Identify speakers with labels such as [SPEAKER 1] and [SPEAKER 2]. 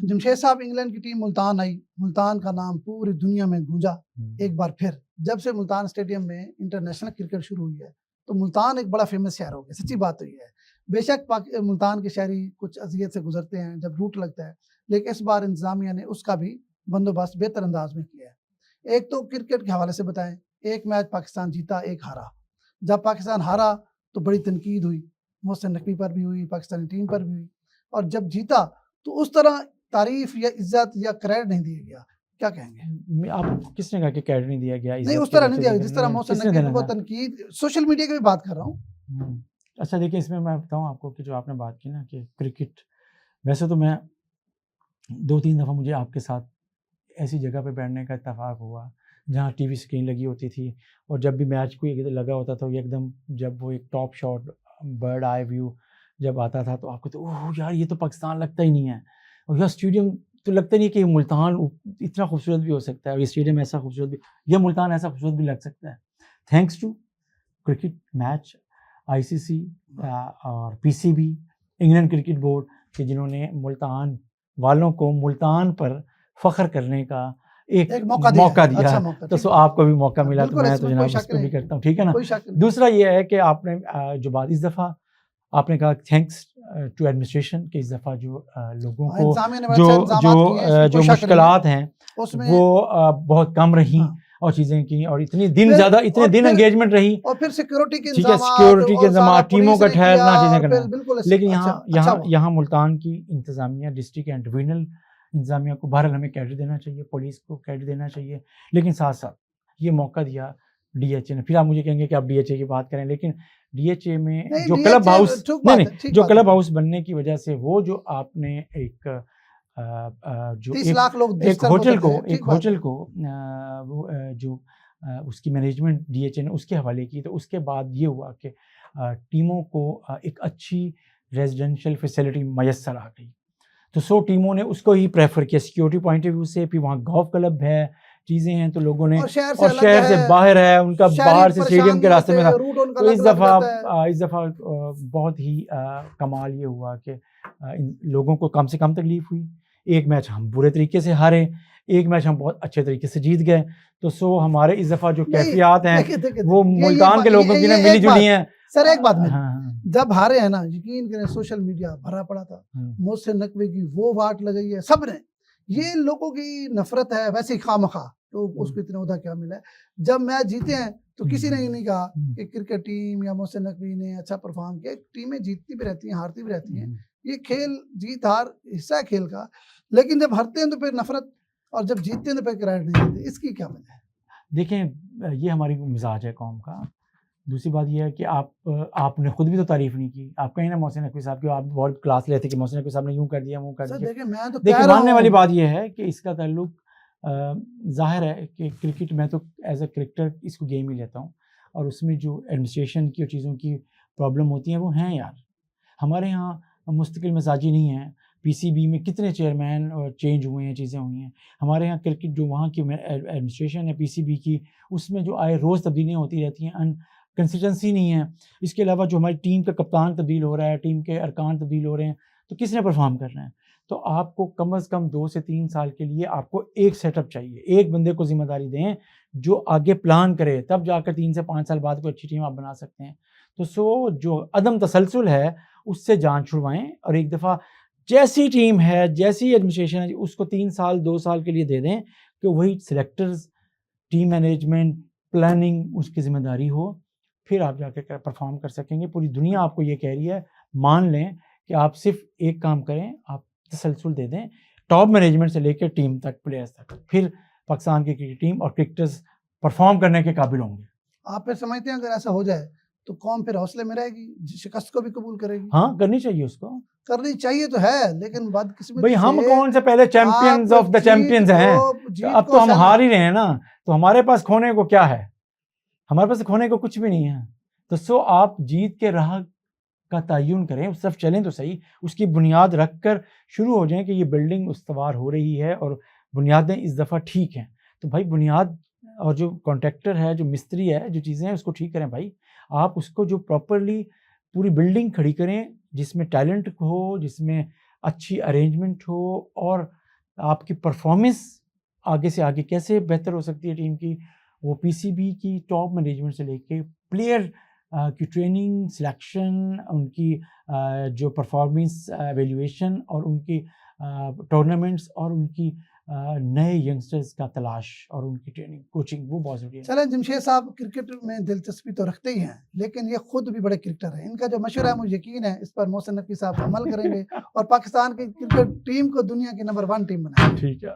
[SPEAKER 1] जमशेद साहब इंग्लैंड की टीम मुल्तान आई, मुल्तान का नाम पूरी दुनिया में गूंजा एक बार फिर। जब से मुल्तान स्टेडियम में इंटरनेशनल क्रिकेट शुरू हुई है तो मुल्तान एक बड़ा फेमस शहर हो गया, सच्ची बात तो ये है। बेशक मुल्तान के शहरी कुछ अजियत से गुजरते हैं जब रूट लगता है, लेकिन इस बार इंतजामिया ने उसका भी बंदोबस्त बेहतर अंदाज में किया है। एक तो क्रिकेट के हवाले से बताएं, एक मैच पाकिस्तान जीता, एक हारा। जब पाकिस्तान हारा तो बड़ी तनकीद हुई, मोहसिन नकवी पर भी हुई, पाकिस्तानी टीम पर भी हुई, और जब जीता तो उस तरह तारीफ या इज्जत या क्रेडिट नहीं दिया गया। क्या कहेंगे
[SPEAKER 2] आप? किसने कहा कि क्रेडिट नहीं दिया गया?
[SPEAKER 1] नहीं, उस तरह नहीं दिया जिस तरह मोहसिन नकवी को तनकीद, सोशल मीडिया की भी बात कर रहा हूँ।
[SPEAKER 2] अच्छा देखिए, इसमें मैं बताऊँ आपको कि जो आपने बात की ना कि क्रिकेट, वैसे तो मैं 2-3 दफ़ा मुझे आपके साथ ऐसी जगह पे बैठने का इत्तेफाक हुआ जहाँ टीवी स्क्रीन लगी होती थी, और जब भी मैच कोई लगा होता था एकदम, जब वो एक top shot bird eye view जब आता था तो आपको तो ओह यार ये तो पाकिस्तान लगता ही नहीं है, और यह स्टेडियम तो लगता नहीं है कि मुल्तान इतना खूबसूरत भी हो सकता है, और ये स्टेडियम ऐसा खूबसूरत भी, यह मुल्तान ऐसा खूबसूरत भी लग सकता है thanks to cricket match, ICC और पीसीबी, इंग्लैंड क्रिकेट बोर्ड के, जिन्होंने मुल्तान वालों को मुल्तान पर फ़ख्र करने का एक मौका दिया। अच्छा मौका, तो आपको भी मौका मिला, तो मैं तो जनाब उसको भी करता हूँ, ठीक है ना। दूसरा ये है कि आपने जो बात इस दफ़ा आपने कहा थैंक्स टू एडमिनिस्ट्रेशन कि इस दफ़ा जो लोगों को जो मुश्किलात हैं वो बहुत कम रही, और चीज़ें की, और इतने दिन एंगेजमेंट रही,
[SPEAKER 1] और फिर सिक्योरिटी के
[SPEAKER 2] इंतजाम, टीमों का ठहरना, चीज़ें करना। लेकिन यहाँ मुल्तान की इंतजामिया, डिस्ट्रिक्ट एंड डिवीजनल इंतजामिया को बहरहाल हमें क्रेडिट देना चाहिए, पुलिस को क्रेडिट देना चाहिए, लेकिन साथ साथ ये मौका दिया डीएचए ने। फिर आप मुझे कहेंगे कि आप डीएचए की बात करें, लेकिन डीएचए में जो क्लब हाउस जो क्लब हाउस बनने की वजह से वो जो आपने एक जो
[SPEAKER 1] 30 लाख लोग
[SPEAKER 2] एक होटल को वो जो उसकी मैनेजमेंट डीएचए ने उसके हवाले की, तो उसके बाद ये हुआ कि टीमों को एक अच्छी रेजिडेंशियल फैसिलिटी मैसर आ गई, तो टीमों ने उसको ही प्रेफर किया सिक्योरिटी पॉइंट ऑफ व्यू से। फिर वहाँ गोल्फ क्लब है, चीज़ें हैं, तो लोगों ने, और शहर से बाहर है, उनका बाहर से स्टेडियम के रास्ते में था। तो इस दफ़ा बहुत ही कमाल ये हुआ कि इन लोगों को कम से कम तकलीफ हुई। एक मैच हम बुरे तरीके से हारे, एक मैच हम बहुत अच्छे तरीके से जीत गए। तो हमारे इस दफ़ा जो कैफियत हैं वो मुल्तान के लोगों की मिली जुली हैं।
[SPEAKER 1] सर एक बात में, जब हारे हैं ना, यकीन करें सोशल मीडिया भरा पड़ा था, मोहसिन नकवी की वो वाट लगाई है सबने, ये लोगों की नफरत है वैसे ही खामखा, तो उसको इतना उदा क्या मिला है। जब मैच जीते हैं तो किसी ने ये नहीं कहा कि क्रिकेट टीम या मोहसिन नकवी ने अच्छा परफॉर्म किया। टीमें जीतती भी रहती हैं, हारती भी रहती हैं, ये खेल, जीत हार हिस्सा है खेल का। लेकिन जब हारते हैं तो फिर नफरत, और जब जीतते हैं तो फिर क्रेडिट नहीं देते, इसकी क्या वजह है?
[SPEAKER 2] देखें, ये हमारी मिजाज है कौम का। दूसरी बात यह है कि आपने खुद भी तो तारीफ नहीं की। आप कहीं ना मोहसिन नकवी साहब की आप बहुत क्लास लेते कि मोहसिन नकवी साहब ने यूँ कर दिया, वो कर दिया। देखिए, मानने वाली बात यह है कि इसका ताल्लुक ज़ाहिर है कि क्रिकेट, मैं तो एज अ क्रिकेटर इसको गेम ही लेता हूँ, और उसमें जो एडमिनिस्ट्रेशन की और चीज़ों की प्रॉब्लम होती हैं वो हैं यार। हमारे यहाँ मुस्तकिल मिजाजी नहीं है। पीसीबी में कितने चेयरमैन और चेंज हुए हैं, चीज़ें हुई हैं। हमारे यहाँ क्रिकेट जो वहाँ की एडमिनिस्ट्रेशन है पीसीबी की, उसमें जो आए रोज़ तब्दीलियाँ होती रहती हैं, कंसिस्टेंसी नहीं है। इसके अलावा जो हमारी टीम का कप्तान तब्दील हो रहा है, टीम के अरकान तब्दील हो रहे हैं, तो किसने परफॉर्म करना है? तो आपको कम से कम 2 से 3 साल के लिए आपको एक सेटअप चाहिए, एक बंदे को जिम्मेदारी दें जो आगे प्लान करे, तब जाकर 3 से 5 साल बाद कोई अच्छी टीम आप बना सकते हैं। तो जो अदम तसलसल है उससे जान छुड़वाएं, और एक दफ़ा जैसी टीम है, जैसी एडमिनिस्ट्रेशन है, उसको 3 साल 2 साल के लिए दे दें कि वही सिलेक्टर्स, टीम मैनेजमेंट, प्लानिंग उसकी जिम्मेदारी हो, फिर आप जाकर परफॉर्म कर सकेंगे। पूरी दुनिया आपको ये कह रही है, मान लें कि आप सिर्फ एक काम करें, आप तसलसल दे दें टॉप मैनेजमेंट से लेकर टीम तक, प्लेयर्स तक, फिर पाकिस्तान की क्रिकेट टीम और क्रिकेटर्स परफॉर्म करने के काबिल होंगे।
[SPEAKER 1] आप फिर समझते हैं अगर ऐसा हो जाए तो कौम फिर हौसले में रहेगी, शिकस्त को भी कबूल करेगी?
[SPEAKER 2] हाँ, करनी चाहिए, उसको
[SPEAKER 1] करनी चाहिए तो है, लेकिन बदकिस्मती
[SPEAKER 2] भाई हम कौन से पहले चैंपियंस ऑफ द चैंपियंस हैं? अब तो हम हार ही रहे हैं ना, तो हमारे पास खोने को क्या है? हमारे पास खोने को कुछ भी नहीं है। तो आप जीत के राह का तयन करें, उस तरफ चलें तो सही, उसकी बुनियाद रख कर शुरू हो जाएं कि ये बिल्डिंग उस्तवार हो रही है और बुनियादें इस दफ़ा ठीक हैं। तो भाई बुनियाद और जो कॉन्ट्रैक्टर है, जो मिस्त्री है, जो चीज़ें हैं उसको ठीक करें भाई। आप उसको जो प्रॉपरली पूरी बिल्डिंग खड़ी करें जिसमें टैलेंट हो, जिसमें अच्छी अरेंजमेंट हो और आपकी परफॉर्मेंस आगे से आगे कैसे बेहतर हो सकती है टीम की, वो पीसीबी की टॉप मैनेजमेंट से लेके प्लेयर की ट्रेनिंग, सिलेक्शन, उनकी जो परफॉर्मेंस एवेल्यूएशन और उनकी टूर्नामेंट्स और उनकी नए यंगस्टर्स का तलाश और उनकी ट्रेनिंग, कोचिंग, वो बहुत ज़रूरी है।
[SPEAKER 1] चलें, जमशेद साहब क्रिकेट में दिलचस्पी तो रखते ही हैं, लेकिन ये खुद भी बड़े क्रिकेटर हैं। इनका जो मशवरा है, मुझे यकीन है इस पर मोहसिन नकवी साहब अमल करेंगे और पाकिस्तान की क्रिकेट टीम को दुनिया की नंबर 1 टीम बनाएंगे।
[SPEAKER 2] ठीक है।